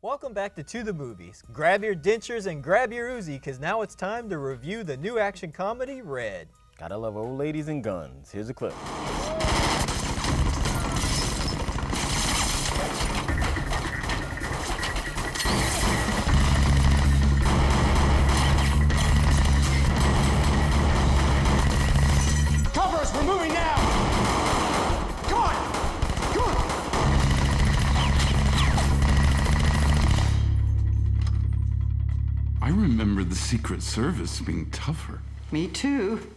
Welcome back to the Movies. Grab your dentures and grab your Uzi, because now it's time to review the new action comedy, Red. Gotta love old ladies and guns. Here's a clip. Cover us, we're moving now! Come on! Come on! I remember the Secret Service being tougher. Me too.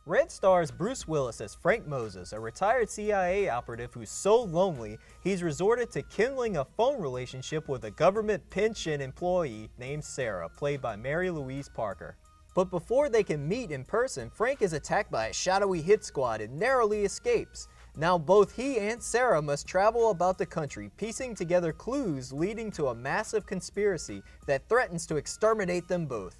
Red stars Bruce Willis as Frank Moses, a retired CIA operative who's so lonely he's resorted to kindling a phone relationship with a government pension employee named Sarah, played by Mary Louise Parker. But before they can meet in person, Frank is attacked by a shadowy hit squad and narrowly escapes. Now both he and Sarah must travel about the country, piecing together clues leading to a massive conspiracy that threatens to exterminate them both.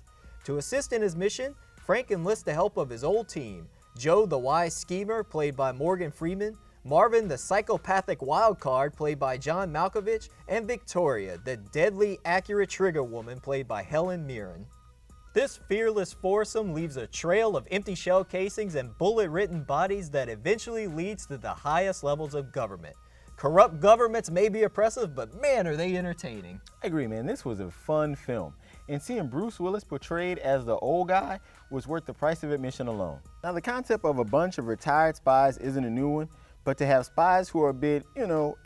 To assist in his mission, Frank enlists the help of his old team: Joe the wise schemer, played by Morgan Freeman, Marvin the psychopathic wild card, played by John Malkovich, and Victoria, the deadly accurate trigger woman, played by Helen Mirren. This fearless foursome leaves a trail of empty shell casings and bullet-ridden bodies that eventually leads to the highest levels of government. Corrupt governments may be oppressive, but man, are they entertaining. I agree, man. This was a fun film. And seeing Bruce Willis portrayed as the old guy was worth the price of admission alone. Now, the concept of a bunch of retired spies isn't a new one, but to have spies who are a bit,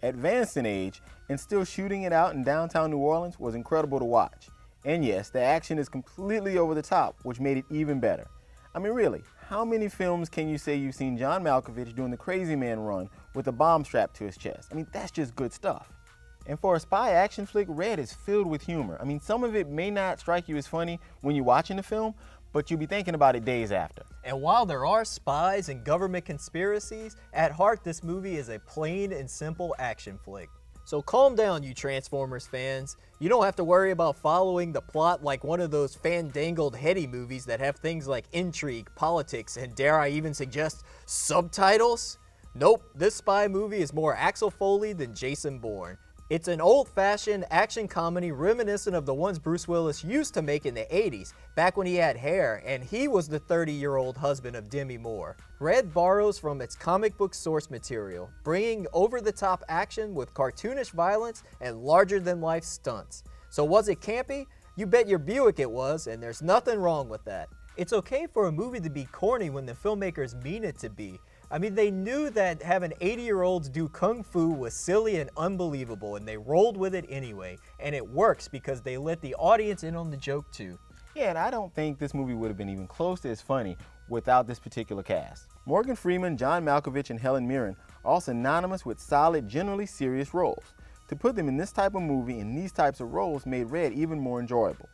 advanced in age and still shooting it out in downtown New Orleans was incredible to watch. And yes, the action is completely over the top, which made it even better. I mean, really, how many films can you say you've seen John Malkovich doing the crazy man run with a bomb strapped to his chest? I mean, that's just good stuff. And for a spy action flick, Red is filled with humor. I mean, some of it may not strike you as funny when you're watching the film, but you'll be thinking about it days after. And while there are spies and government conspiracies, at heart this movie is a plain and simple action flick. So calm down, you Transformers fans. You don't have to worry about following the plot like one of those fandangled heady movies that have things like intrigue, politics, and dare I even suggest, subtitles? Nope, this spy movie is more Axel Foley than Jason Bourne. It's an old-fashioned action comedy reminiscent of the ones Bruce Willis used to make in the 80s, back when he had hair and he was the 30-year-old husband of Demi Moore. Red borrows from its comic book source material, bringing over-the-top action with cartoonish violence and larger-than-life stunts. So was it campy? You bet your Buick it was, and there's nothing wrong with that. It's okay for a movie to be corny when the filmmakers mean it to be. I mean, they knew that having 80-year-olds do kung fu was silly and unbelievable, and they rolled with it anyway. And it works because they let the audience in on the joke too. Yeah, and I don't think this movie would have been even close to as funny without this particular cast. Morgan Freeman, John Malkovich, and Helen Mirren are all synonymous with solid, generally serious roles. To put them in this type of movie in these types of roles made Red even more enjoyable.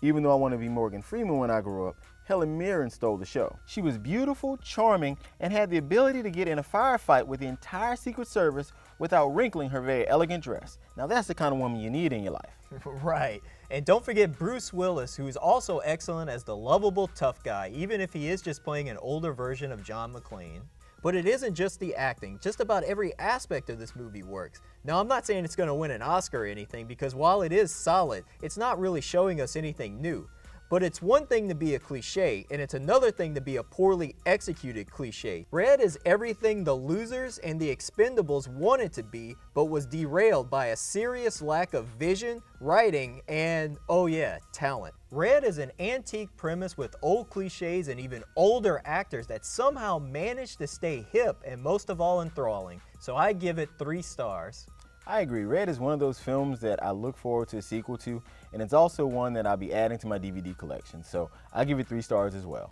Even though I want to be Morgan Freeman when I grew up, Helen Mirren stole the show. She was beautiful, charming, and had the ability to get in a firefight with the entire Secret Service without wrinkling her very elegant dress. Now that's the kind of woman you need in your life. Right. And don't forget Bruce Willis, who's also excellent as the lovable tough guy, even if he is just playing an older version of John McClane. But it isn't just the acting. Just about every aspect of this movie works. Now, I'm not saying it's going to win an Oscar or anything, because while it is solid, it's not really showing us anything new. But it's one thing to be a cliche, and it's another thing to be a poorly executed cliche. Red is everything the Losers and the Expendables wanted to be, but was derailed by a serious lack of vision, writing, and, oh yeah, talent. Red is an antique premise with old cliches and even older actors that somehow managed to stay hip and most of all enthralling. So I give it 3 stars. I agree. Red is one of those films that I look forward to a sequel to, and it's also one that I'll be adding to my DVD collection, so I'll give it 3 stars as well.